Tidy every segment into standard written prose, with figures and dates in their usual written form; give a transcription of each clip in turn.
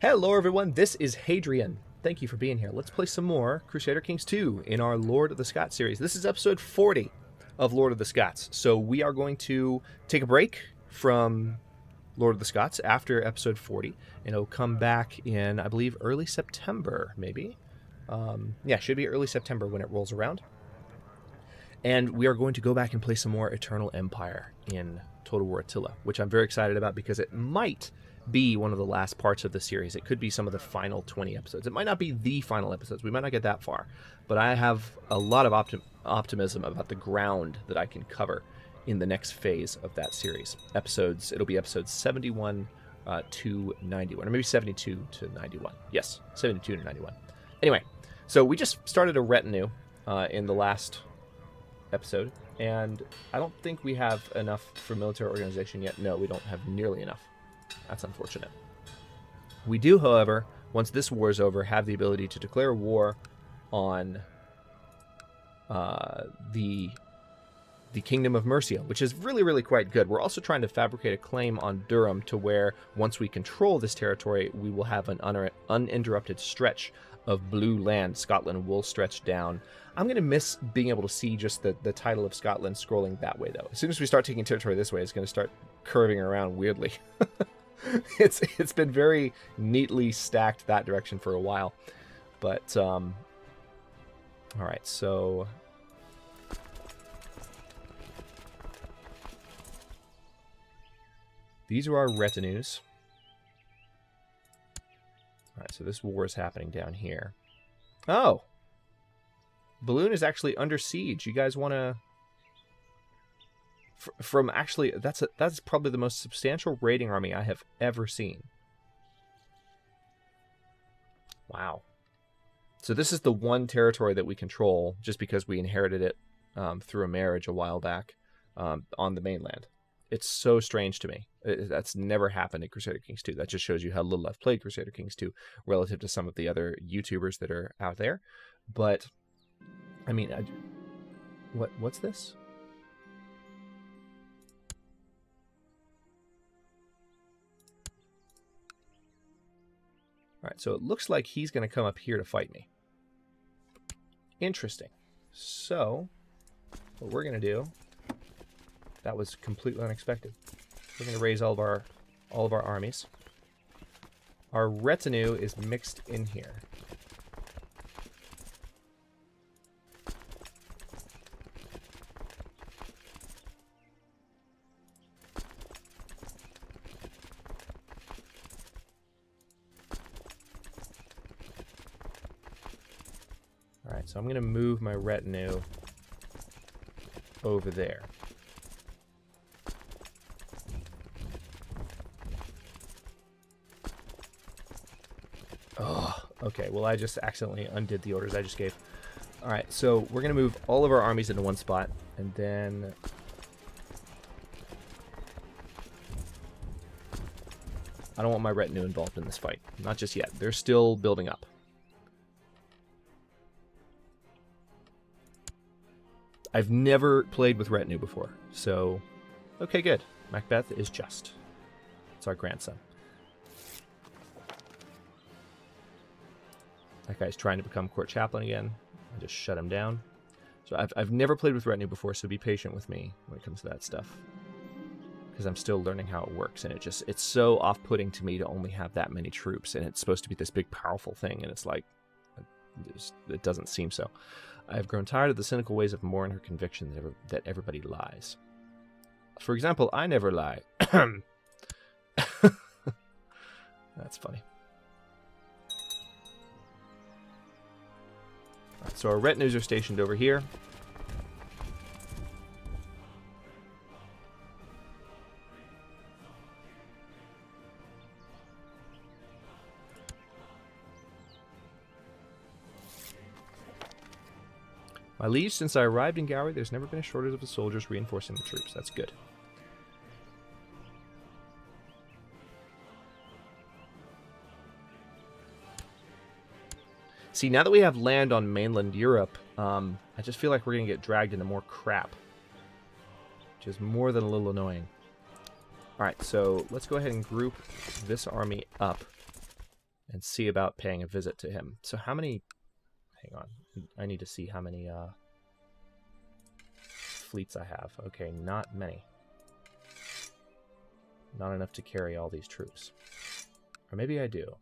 Hello everyone, this is Hadrian. Thank you for being here. Let's play some more Crusader Kings II in our Lord of the Scots series. This is episode 40 of Lord of the Scots. So we are going to take a break from Lord of the Scots after episode 40, and it'll come back in, I believe, early September, maybe? Yeah, should be early September when it rolls around. And we are going to go back and play some more Eternal Empire in Total War Attila, which I'm very excited about because it might be one of the last parts of the series. It could be some of the final 20 episodes. It might not be the final episodes. We might not get that far. But I have a lot of optimism about the ground that I can cover in the next phase of that series. It'll be episodes 71 to 91, or maybe 72 to 91. Yes, 72 to 91. Anyway, so we just started a retinue in the last episode, and I don't think we have enough for military organization yet. No, we don't have nearly enough. That's unfortunate. We do, however, once this war is over, have the ability to declare war on the Kingdom of Mercia, which is really quite good. We're also trying to fabricate a claim on Durham to where, once we control this territory, we will have an uninterrupted stretch of blue land. Scotland will stretch down. I'm going to miss being able to see just the title of Scotland scrolling that way, though. As soon as we start taking territory this way, it's going to start curving around weirdly. It's been very neatly stacked that direction for a while. But, all right, so these are our retinues. All right, so this war is happening down here. Oh! Balloon is actually under siege. You guys want to... From actually, that's probably the most substantial raiding army I have ever seen. Wow. So this is the one territory that we control just because we inherited it through a marriage a while back on the mainland. It's so strange to me. That's never happened in Crusader Kings II. That just shows you how little I've played Crusader Kings II relative to some of the other YouTubers that are out there. But, I mean, what's this? All right, so it looks like he's going to come up here to fight me. Interesting. So, what we're going to do, that was completely unexpected. We're going to raise all of our armies. Our retinue is mixed in here. Alright, so I'm going to move my retinue over there. Oh, okay, well I just accidentally undid the orders I just gave. Alright, so we're going to move all of our armies into one spot, and then... I don't want my retinue involved in this fight. Not just yet. They're still building up. I've never played with retinue before, so... Okay, good. Macbeth is just. It's our grandson. That guy's trying to become court chaplain again. I just shut him down. So I've never played with retinue before, so be patient with me when it comes to that stuff. Because I'm still learning how it works, and it's so off-putting to me to only have that many troops, and it's supposed to be this big, powerful thing, and it's like... It doesn't seem so. I have grown tired of the cynical ways of Moore and her conviction that everybody lies. For example, I never lie. That's funny. Right, so our retinues are stationed over here. My liege, since I arrived in Gowrie, there's never been a shortage of the soldiers reinforcing the troops. That's good. See, now that we have land on mainland Europe, I just feel like we're going to get dragged into more crap. Which is more than a little annoying. Alright, so let's go ahead and group this army up and see about paying a visit to him. So how many... Hang on. I need to see how many fleets I have. Okay, not many. Not enough to carry all these troops. Or maybe I do.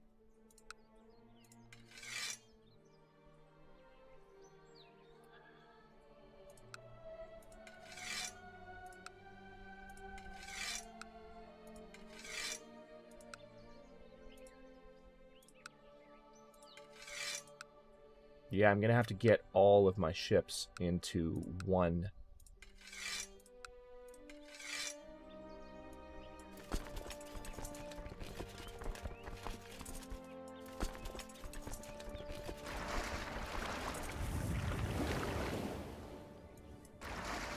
Yeah, I'm going to have to get all of my ships into one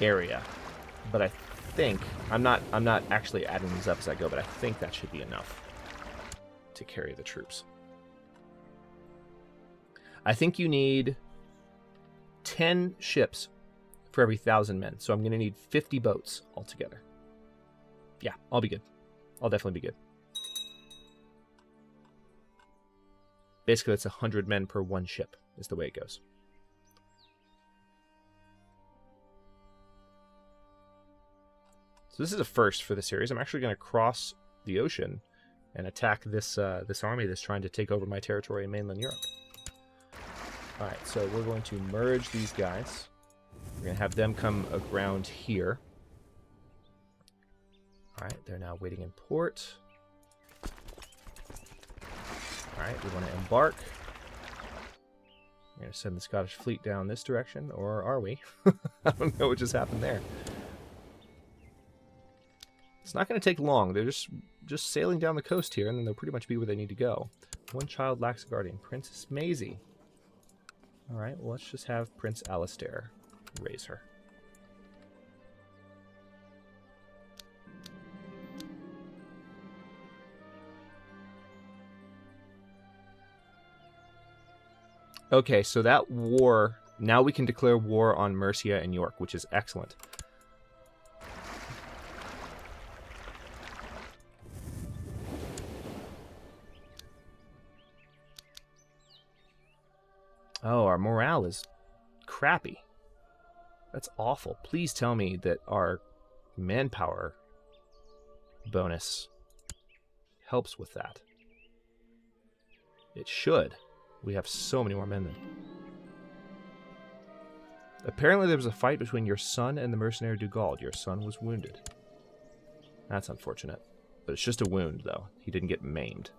area. But I think I'm not actually adding these up as I go, but I think that should be enough to carry the troops. I think you need 10 ships for every 1,000 men. So I'm going to need 50 boats altogether. Yeah, I'll be good. I'll definitely be good. Basically, that's 100 men per one ship is the way it goes. So this is a first for the series. I'm actually going to cross the ocean and attack this this army that's trying to take over my territory in mainland Europe. Alright, so we're going to merge these guys. We're going to have them come around here. Alright, they're now waiting in port. Alright, we want to embark. We're going to send the Scottish fleet down this direction, or are we? I don't know what just happened there. It's not going to take long. They're just sailing down the coast here, and then they'll pretty much be where they need to go. One child lacks a guardian. Princess Maisie. Alright, well, let's just have Prince Alistair raise her. Okay, so that war... Now we can declare war on Mercia and York, which is excellent. Oh, our morale is crappy. That's awful. Please tell me that our manpower bonus helps with that. It should. We have so many more men than... Apparently there was a fight between your son and the mercenary Dugald. Your son was wounded. That's unfortunate. But it's just a wound, though. He didn't get maimed.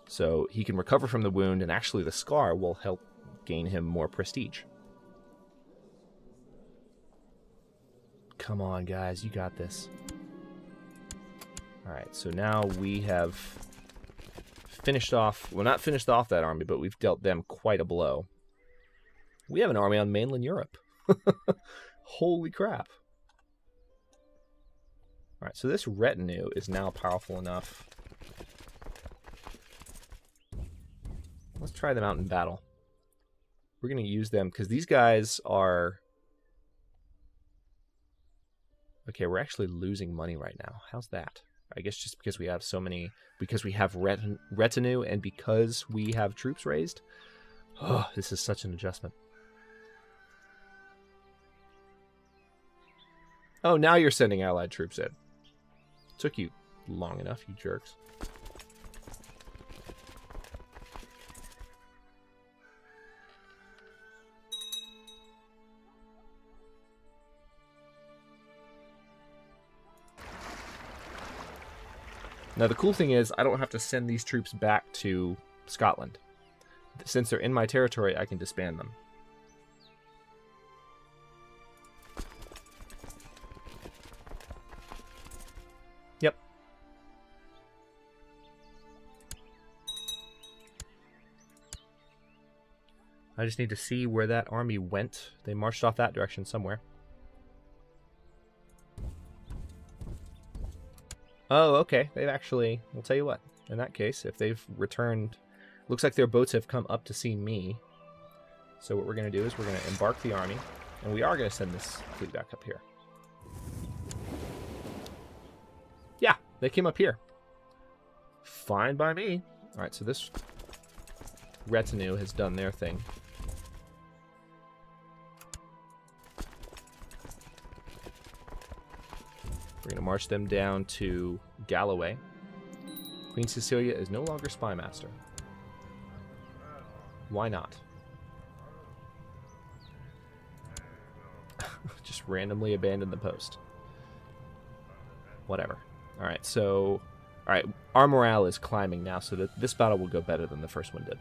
So he can recover from the wound, and actually the scar will help gain him more prestige. Come on, guys. You got this. Alright, so now we have finished off... Well, not finished off that army, but we've dealt them quite a blow. We have an army on mainland Europe. Holy crap. Alright, so this retinue is now powerful enough. Let's try them out in battle. We're going to use them because these guys are... Okay, we're actually losing money right now. How's that? I guess just because we have so many... Because we have retinue and because we have troops raised. Oh, this is such an adjustment. Oh, now you're sending allied troops in. Took you long enough, you jerks. Now, the cool thing is, I don't have to send these troops back to Scotland. Since they're in my territory, I can disband them. Yep. I just need to see where that army went. They marched off that direction somewhere. Oh, okay. They've actually... I'll tell you what. In that case, if they've returned... Looks like their boats have come up to see me. So what we're going to do is we're going to embark the army. And we are going to send this fleet back up here. Yeah, they came up here. Fine by me. Alright, so this retinue has done their thing. We're going to march them down to Galloway. Queen Cecilia is no longer spymaster. Why not? Just randomly abandon the post. Whatever. Alright, so... Alright, our morale is climbing now, so that this battle will go better than the first one did.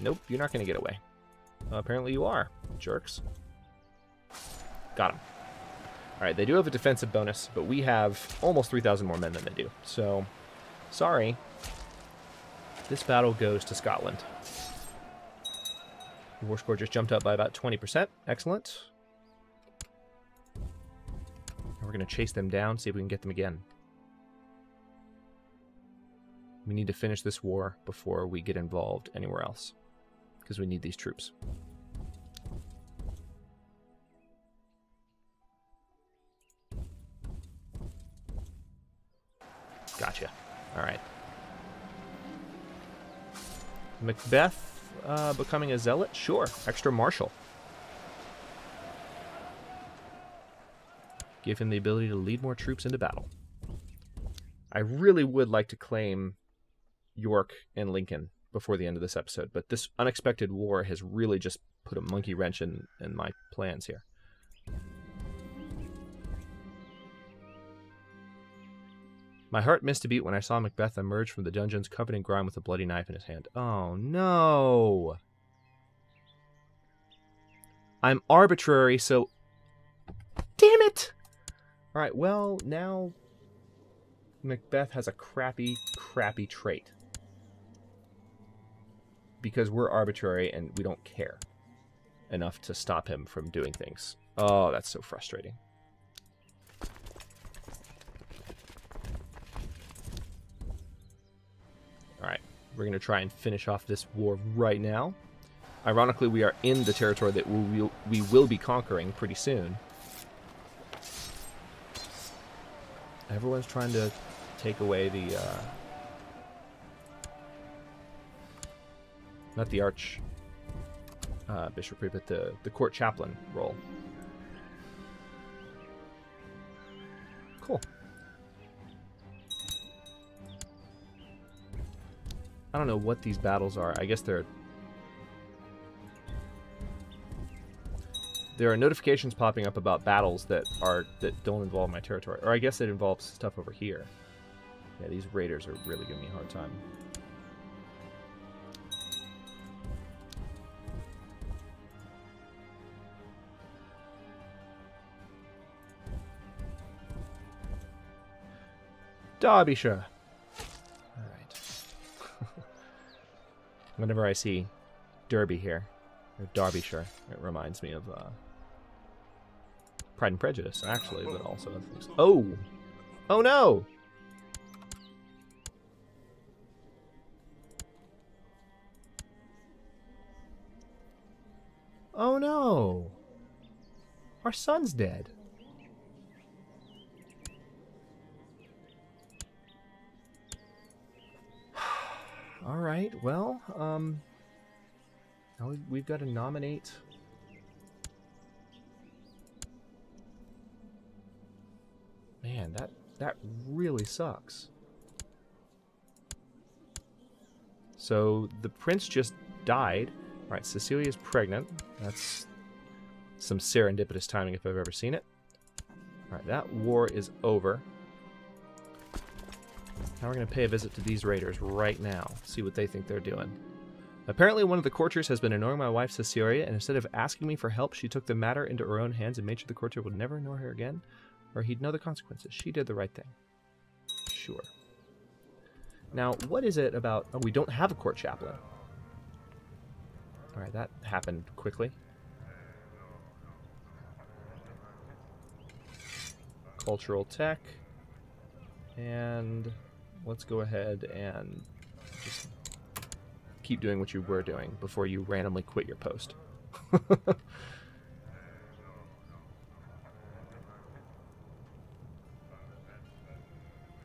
Nope, you're not going to get away. Apparently you are, jerks. Got him. Alright, they do have a defensive bonus, but we have almost 3,000 more men than they do. So, sorry. This battle goes to Scotland. The war score just jumped up by about 20%. Excellent. And we're going to chase them down, see if we can get them again. We need to finish this war before we get involved anywhere else, because we need these troops. Gotcha. Alright. Macbeth becoming a zealot? Sure. Extra martial. Give him the ability to lead more troops into battle. I really would like to claim York and Lincoln before the end of this episode, but this unexpected war has really just put a monkey wrench in my plans here. My heart missed a beat when I saw Macbeth emerge from the dungeons covered in grime with a bloody knife in his hand. Oh no! I'm arbitrary, so... Damn it! Alright, well, now Macbeth has a crappy, crappy trait. Because we're arbitrary and we don't care enough to stop him from doing things. Oh, that's so frustrating. Alright, we're going to try and finish off this war right now. Ironically, we are in the territory that we will be conquering pretty soon. Everyone's trying to take away the... not the archbishopry, but the court chaplain role. Cool. I don't know what these battles are. I guess there are notifications popping up about battles that don't involve my territory. Or I guess it involves stuff over here. Yeah, these raiders are really giving me a hard time. Derbyshire. Alright. Whenever I see Derby here, or Derbyshire, it reminds me of Pride and Prejudice, actually, but also other things. Oh! Oh no! Oh no! Our son's dead. Alright, well, now we've got to nominate... Man, that really sucks. So, the prince just died. Alright, Cecilia's pregnant. That's some serendipitous timing if I've ever seen it. Alright, that war is over. Now we're going to pay a visit to these raiders right now. See what they think they're doing. Apparently one of the courtiers has been annoying my wife Cecilia, and instead of asking me for help, she took the matter into her own hands and made sure the courtier would never annoy her again, or he'd know the consequences. She did the right thing. Sure. Now, what is it about... Oh, we don't have a court chaplain. Alright, that happened quickly. Cultural tech. And let's go ahead and just keep doing what you were doing before you randomly quit your post.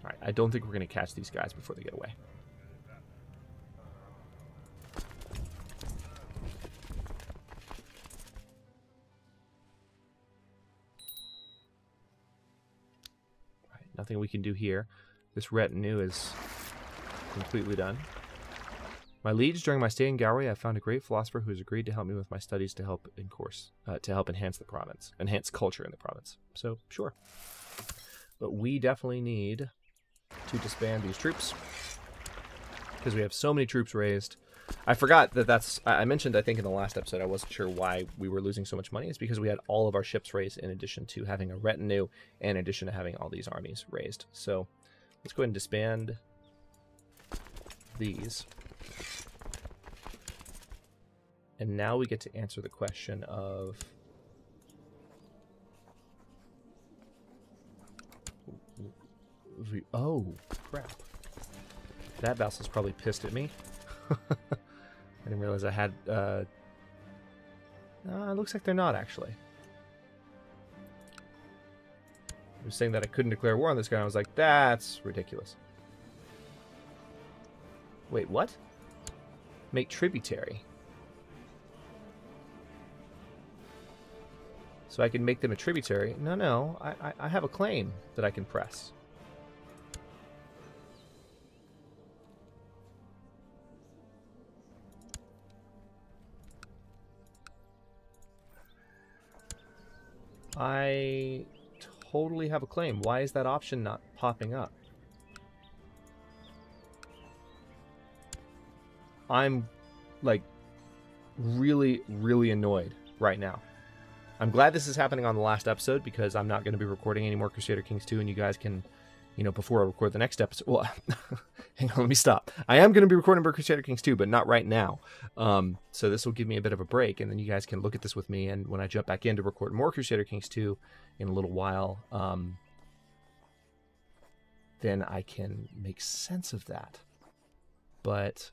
All right, I don't think we're going to catch these guys before they get away. All right, nothing we can do here. This retinue is completely done. My liege, during my stay in Galway, I found a great philosopher who has agreed to help me with my studies to help enhance the province, enhance culture in the province. So, sure. But we definitely need to disband these troops because we have so many troops raised. I forgot that I mentioned, I think in the last episode, I wasn't sure why we were losing so much money. It's because we had all of our ships raised in addition to having a retinue and in addition to having all these armies raised. So, let's go ahead and disband these. And now we get to answer the question of... Oh, crap. That vassal's probably pissed at me. I didn't realize I had... it looks like they're not, actually. He was saying that I couldn't declare war on this guy, and I was like, that's ridiculous. Wait, what? Make tributary. So I can make them a tributary. No, I have a claim that I can press. I totally have a claim. Why is that option not popping up? I'm, like, really, really annoyed right now. I'm glad this is happening on the last episode because I'm not going to be recording any more Crusader Kings II, and you guys can, you know, before I record the next episode. Well, hang on, let me stop. I am going to be recording Crusader Kings II, but not right now. So this will give me a bit of a break, and then you guys can look at this with me, and when I jump back in to record more Crusader Kings II in a little while, then I can make sense of that. But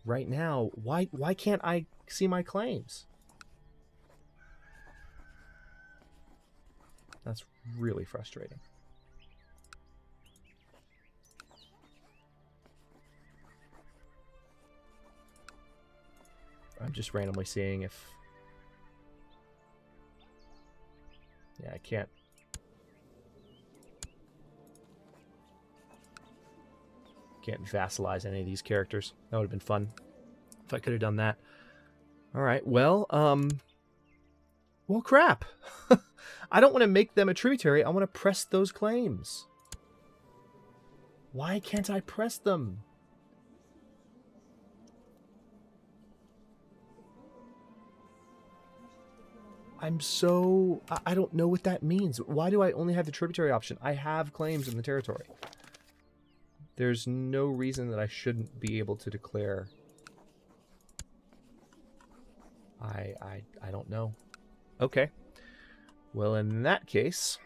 right now, why can't I see my claims? That's really frustrating. I'm just randomly seeing if... Yeah, I can't... Can't vassalize any of these characters. That would have been fun if I could have done that. Alright, well, well, crap. I don't want to make them a tributary. I want to press those claims. Why can't I press them? I don't know what that means. Why do I only have the tributary option? I have claims in the territory. There's no reason that I shouldn't be able to declare. I don't know. Okay. Well, in that case...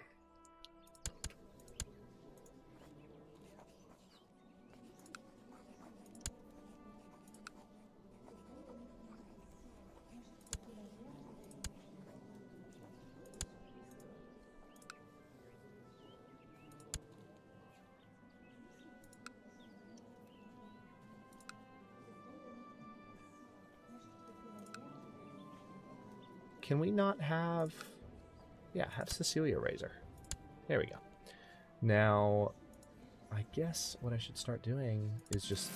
Can we not have... Yeah, have Cecilia Razor. There we go. Now, I guess what I should start doing is just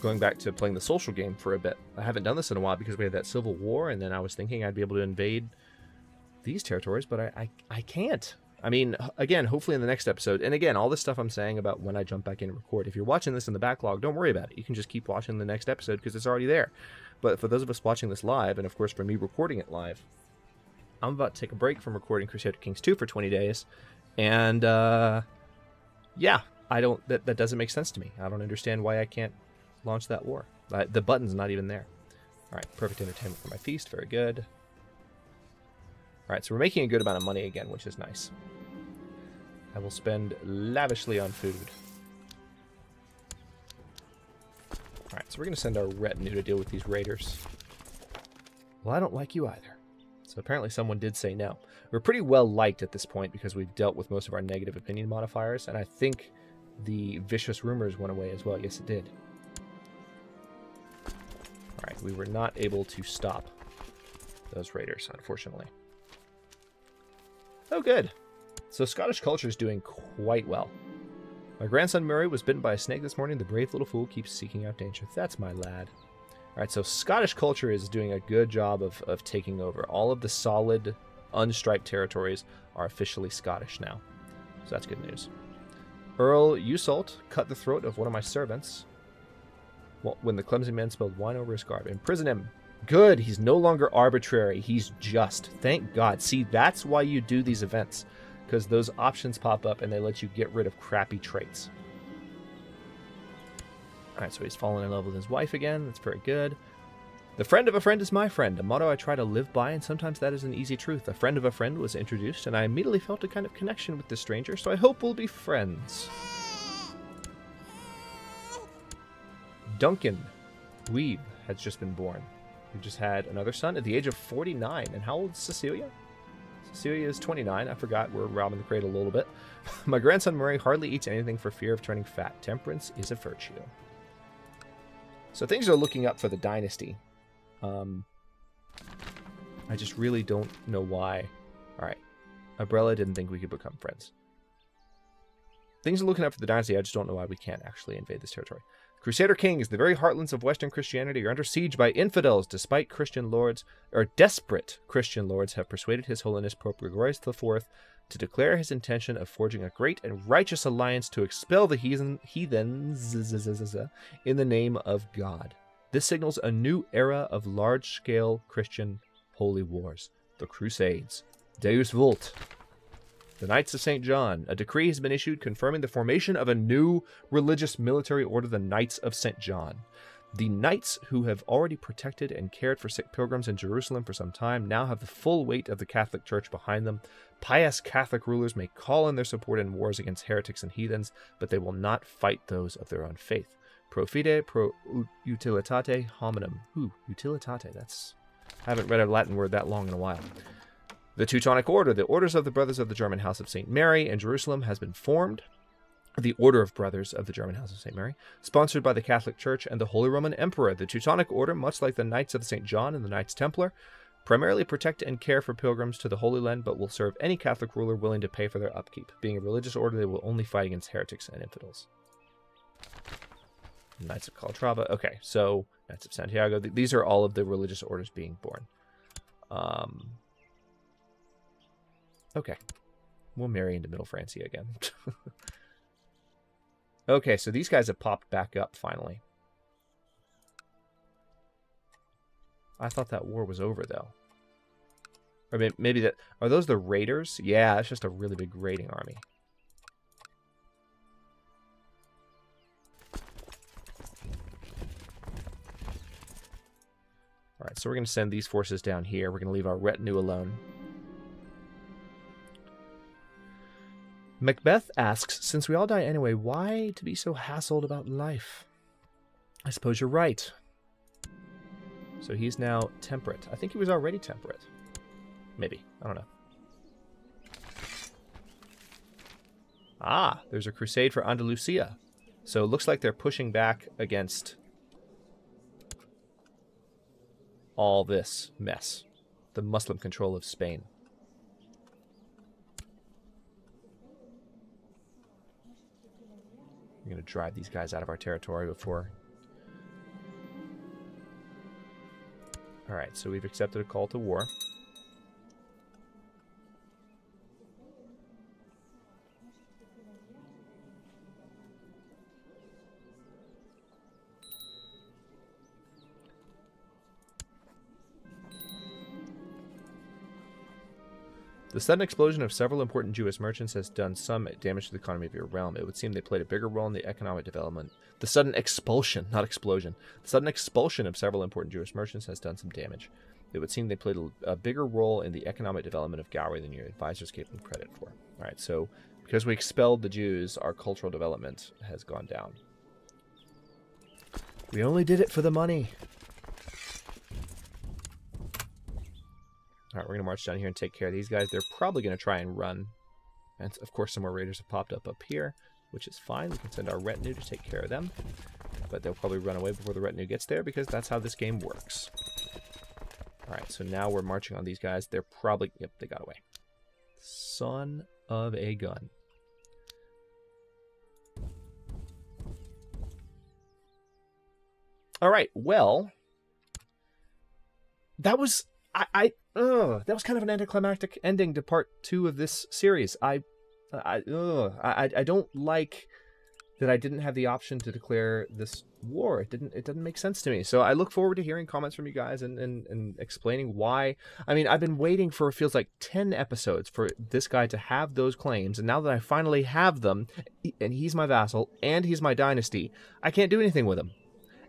going back to playing the social game for a bit. I haven't done this in a while because we had that civil war, and then I was thinking I'd be able to invade these territories, but I can't. I mean, again, hopefully in the next episode, and again, all this stuff I'm saying about when I jump back in and record, if you're watching this in the backlog, don't worry about it. You can just keep watching the next episode because it's already there. But for those of us watching this live, and of course for me recording it live, I'm about to take a break from recording Crusader Kings II for 20 days, and yeah, that doesn't make sense to me. I don't understand why I can't launch that war. The button's not even there. All right, perfect entertainment for my feast, very good. All right, so we're making a good amount of money again, which is nice. I will spend lavishly on food. All right, so we're going to send our retinue to deal with these raiders. Well, I don't like you either. So apparently someone did say no. We're pretty well liked at this point because we've dealt with most of our negative opinion modifiers, and I think the vicious rumors went away as well. Yes, it did. All right, we were not able to stop those raiders, unfortunately. Oh, good. So Scottish culture is doing quite well. My grandson Murray was bitten by a snake this morning. The brave little fool keeps seeking out danger. That's my lad. All right, so Scottish culture is doing a good job of taking over. All of the solid, unstriped territories are officially Scottish now. So that's good news. Earl Usolt cut the throat of one of my servants when the clumsy man spilled wine over his garb. Imprison him. Good. He's no longer arbitrary. He's just. Thank God. See, that's why you do these events. Because those options pop up and they let you get rid of crappy traits. Alright, so he's fallen in love with his wife again. That's very good. The friend of a friend is my friend, a motto I try to live by, and sometimes that is an easy truth. A friend of a friend was introduced, and I immediately felt a kind of connection with this stranger, so I hope we'll be friends. Duncan Weeb has just been born. He just had another son at the age of 49. And how old is Cecilia? Cecilia is 29. I forgot. We're robbing the cradle a little bit. My grandson Murray hardly eats anything for fear of turning fat. Temperance is a virtue. So things are looking up for the dynasty. I just really don't know why. Alright. Abrella didn't think we could become friends. Things are looking up for the dynasty. I just don't know why we can't actually invade this territory. Crusader Kings, the very heartlands of Western Christianity, are under siege by infidels, despite desperate Christian lords have persuaded His Holiness Pope Gregorius IV to declare his intention of forging a great and righteous alliance to expel the heathens in the name of God. This signals a new era of large-scale Christian holy wars, the Crusades. Deus Vult. The Knights of St. John. A decree has been issued confirming the formation of a new religious military order, the Knights of St. John. The knights, who have already protected and cared for sick pilgrims in Jerusalem for some time, now have the full weight of the Catholic Church behind them. Pious Catholic rulers may call in their support in wars against heretics and heathens, but they will not fight those of their own faith. Pro fide, pro utilitate hominum. Ooh, utilitate, that's... I haven't read a Latin word that long in a while. The Teutonic Order, the Orders of the Brothers of the German House of St. Mary in Jerusalem, has been formed. The Order of Brothers of the German House of St. Mary, sponsored by the Catholic Church and the Holy Roman Emperor. The Teutonic Order, much like the Knights of St. John and the Knights Templar, primarily protect and care for pilgrims to the Holy Land, but will serve any Catholic ruler willing to pay for their upkeep. Being a religious order, they will only fight against heretics and infidels. Knights of Calatrava. Okay, so Knights of Santiago. These are all of the religious orders being born. Okay. We'll marry into Middle Francia again. Okay, so these guys have popped back up finally. I thought that war was over, though. Or maybe that... Are those the raiders? Yeah, it's just a really big raiding army. Alright, so we're going to send these forces down here. We're going to leave our retinue alone. Macbeth asks, since we all die anyway, why to be so hassled about life? I suppose you're right. So he's now temperate. I think he was already temperate. Maybe. I don't know. Ah, there's a crusade for Andalusia. So it looks like they're pushing back against all this mess. The Muslim control of Spain. We're going to drive these guys out of our territory before... Alright, so we've accepted a call to war. The sudden explosion of several important Jewish merchants has done some damage to the economy of your realm. It would seem they played a bigger role in the economic development. The sudden expulsion, not explosion. The sudden expulsion of several important Jewish merchants has done some damage. It would seem they played a bigger role in the economic development of Gowrie than your advisors gave them credit for. All right, so because we expelled the Jews, our cultural development has gone down. We only did it for the money. Alright, we're going to march down here and take care of these guys. They're probably going to try and run. And, of course, some more raiders have popped up here. which is fine. We can send our retinue to take care of them, but they'll probably run away before the retinue gets there because that's how this game works. All right, so now we're marching on these guys. They're probably... Yep, they got away. Son of a gun. All right, well, that was that was kind of an anticlimactic ending to part 2 of this series. I don't like that I didn't have the option to declare this war. It doesn't make sense to me. So I look forward to hearing comments from you guys and explaining why. I mean, I've been waiting for, it feels like 10 episodes for this guy to have those claims, and now that I finally have them, and he's my vassal and he's my dynasty, I can't do anything with him.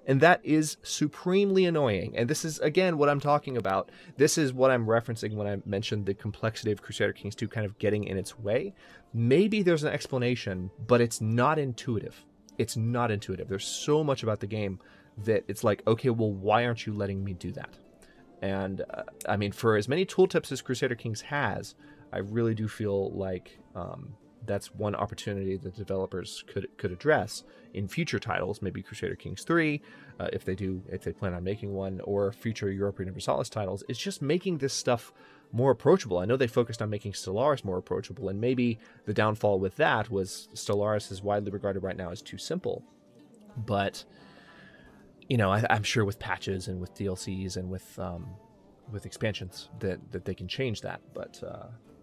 And that is supremely annoying. And this is, again, what I'm talking about. This is what I'm referencing when I mentioned the complexity of Crusader Kings II kind of getting in its way. Maybe there's an explanation, but it's not intuitive. It's not intuitive. There's so much about the game that it's like, okay, well, why aren't you letting me do that? And, I mean, for as many tooltips as Crusader Kings has, I really do feel like... that's one opportunity that developers could address in future titles, maybe Crusader Kings III, if they plan on making one, or future Europa Universalis titles. It's just making this stuff more approachable. I know they focused on making Stellaris more approachable, and maybe the downfall with that was Stellaris is widely regarded right now as too simple. But, you know, I'm sure with patches and with DLCs and with expansions that they can change that. But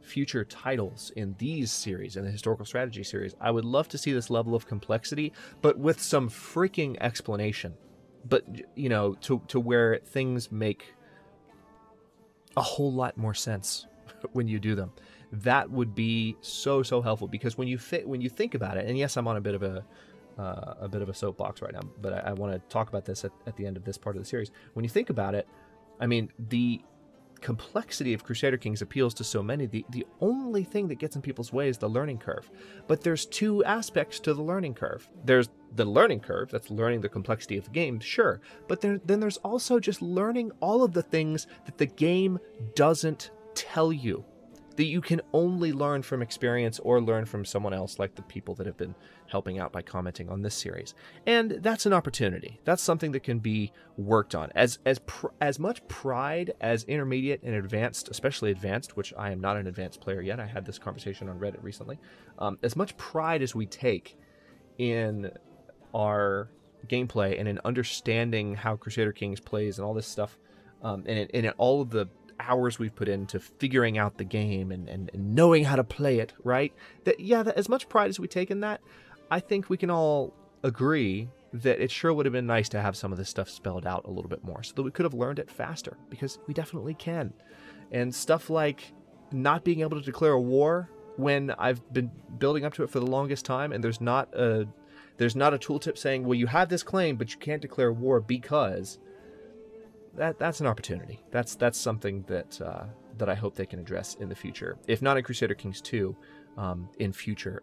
future titles in these series, in the historical strategy series, I would love to see this level of complexity, but with some freaking explanation. But, you know, to where things make a whole lot more sense when you do them. That would be so helpful, because when you think about it, and yes, I'm on a bit of a soapbox right now, but I want to talk about this at the end of this part of the series. When you think about it, I mean, the complexity of Crusader Kings appeals to so many. The only thing that gets in people's way is the learning curve. But there's two aspects to the learning curve. There's the learning curve, that's learning the complexity of the game, sure. But then there's also just learning all of the things that the game doesn't tell you, that you can only learn from experience or learn from someone else, like the people that have been helping out by commenting on this series. And that's an opportunity. That's something that can be worked on. As much pride as intermediate and advanced, especially advanced, which I am not an advanced player yet. I had this conversation on Reddit recently. As much pride as we take in our gameplay and in understanding how Crusader Kings plays and all this stuff, and in all of the hours we've put into figuring out the game and knowing how to play it, right? That as much pride as we take in that, I think we can all agree that it sure would have been nice to have some of this stuff spelled out a little bit more so that we could have learned it faster, because we definitely can. And stuff like not being able to declare a war when I've been building up to it for the longest time, and there's not a tooltip saying, well, you have this claim, but you can't declare war because... That's an opportunity. That's something that I hope they can address in the future. If not in Crusader Kings II, in future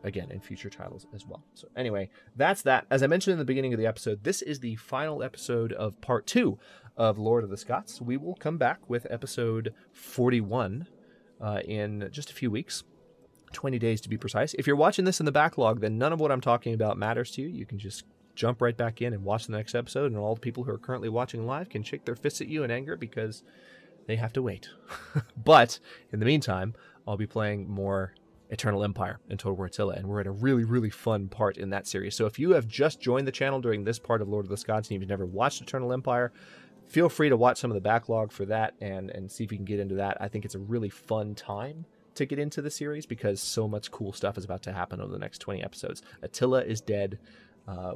titles as well. So anyway, that's that. As I mentioned in the beginning of the episode, this is the final episode of part 2 of Lord of the Scots. We will come back with episode 41 in just a few weeks. 20 days to be precise. If you're watching this in the backlog, then none of what I'm talking about matters to you. You can just jump right back in and watch the next episode, and all the people who are currently watching live can shake their fists at you in anger because they have to wait. But in the meantime, I'll be playing more Eternal Empire and Total War Attila, and we're at a really fun part in that series. So if you have just joined the channel during this part of Lord of the Scots and you've never watched Eternal Empire, feel free to watch some of the backlog for that and see if you can get into that. I think it's a really fun time to get into the series because so much cool stuff is about to happen over the next 20 episodes. Attila is dead.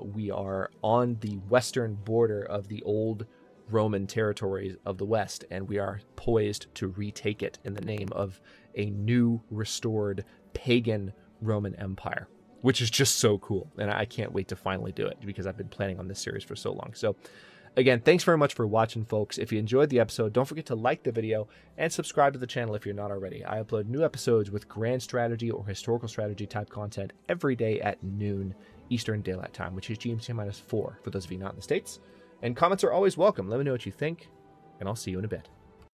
We are on the western border of the old Roman territories of the West, and we are poised to retake it in the name of a new, restored, pagan Roman Empire, which is just so cool. And I can't wait to finally do it because I've been planning on this series for so long. So again, thanks very much for watching, folks. If you enjoyed the episode, don't forget to like the video and subscribe to the channel if you're not already. I upload new episodes with grand strategy or historical strategy type content every day at noon Eastern Daylight Time, which is GMT-4 for those of you not in the States. And comments are always welcome. Let me know what you think, and I'll see you in a bit.